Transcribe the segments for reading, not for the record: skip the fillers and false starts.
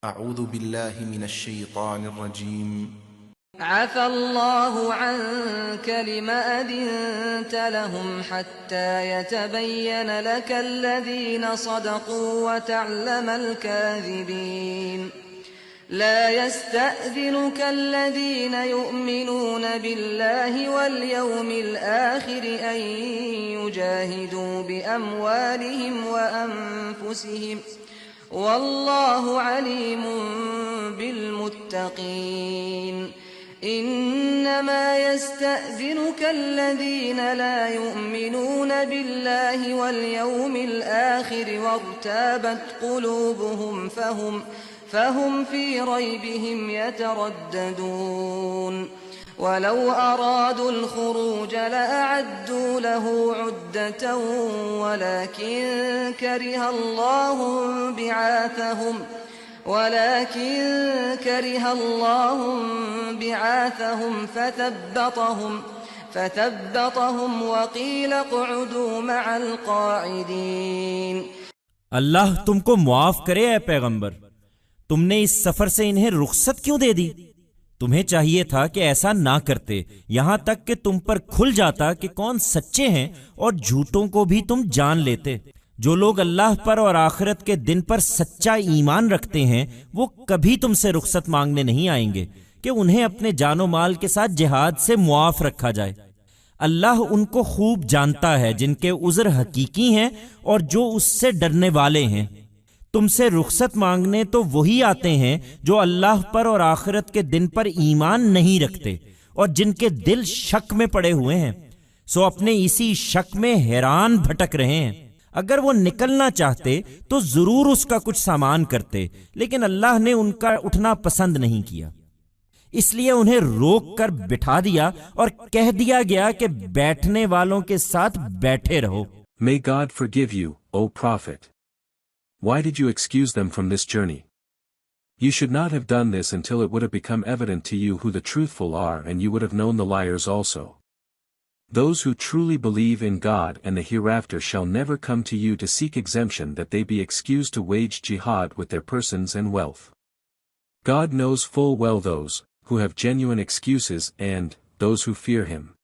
أعوذ بالله من الشيطان الرجيم. عفى الله عنك لم أذنت لهم حتى يتبين لك الذين صدقوا وتعلم الكاذبين. لا يستأذنك الذين يؤمنون بالله واليوم الآخر أن يجاهدوا بأموالهم وأنفسهم والله عليم بالمتقين. إنما يستأذنك الذين لا يؤمنون بالله واليوم الآخر وارتابت قلوبهم فهم في ريبهم يترددون. ولو أرادوا الخروج لأعدوا له عدة ولكن كره الله بعاثهم فثبطهم وقيل اقعدوا مع القاعدين. اللہ تم کو معاف کرے اے پیغمبر، تم نے اس سفر سے انہیں رخصت کیوں دے دی؟ تمہیں چاہیے تھا کہ ایسا نہ کرتے، یہاں تک کہ تم پر کھل جاتا کہ کون سچے ہیں اور جھوٹوں کو بھی تم جان لیتے۔ جو لوگ اللہ پر اور آخرت کے دن پر سچا ایمان رکھتے ہیں وہ کبھی تم سے رخصت مانگنے نہیں آئیں گے کہ انہیں اپنے جان و مال کے ساتھ جہاد سے معاف رکھا جائے۔ اللہ ان کو خوب جانتا ہے جن کے عذر حقیقی ہیں اور جو اس سے ڈرنے والے ہیں۔ تم سے رخصت مانگنے تو وہی آتے ہیں جو اللہ پر اور آخرت کے دن پر ایمان نہیں رکھتے اور جن کے دل شک میں پڑے ہوئے ہیں، سو اپنے اسی شک میں حیران بھٹک رہے ہیں۔ اگر وہ نکلنا چاہتے تو ضرور اس کا کچھ سامان کرتے، لیکن اللہ نے ان کا اٹھنا پسند نہیں کیا، اس لیے انہیں روک کر بٹھا دیا اور کہہ دیا گیا کہ بیٹھنے والوں کے ساتھ بیٹھے رہو۔ May God forgive you, O Prophet. Why did you excuse them from this journey? You should not have done this until it would have become evident to you who the truthful are, and you would have known the liars also. Those who truly believe in God and the hereafter shall never come to you to seek exemption that they be excused to wage jihad with their persons and wealth. God knows full well those who have genuine excuses and those who fear Him.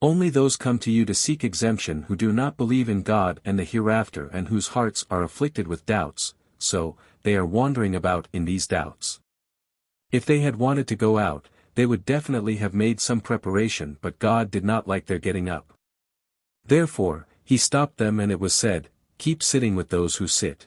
Only those come to you to seek exemption who do not believe in God and the hereafter and whose hearts are afflicted with doubts, so they are wandering about in these doubts. If they had wanted to go out, they would definitely have made some preparation, but God did not like their getting up. Therefore, He stopped them and it was said, "Keep sitting with those who sit."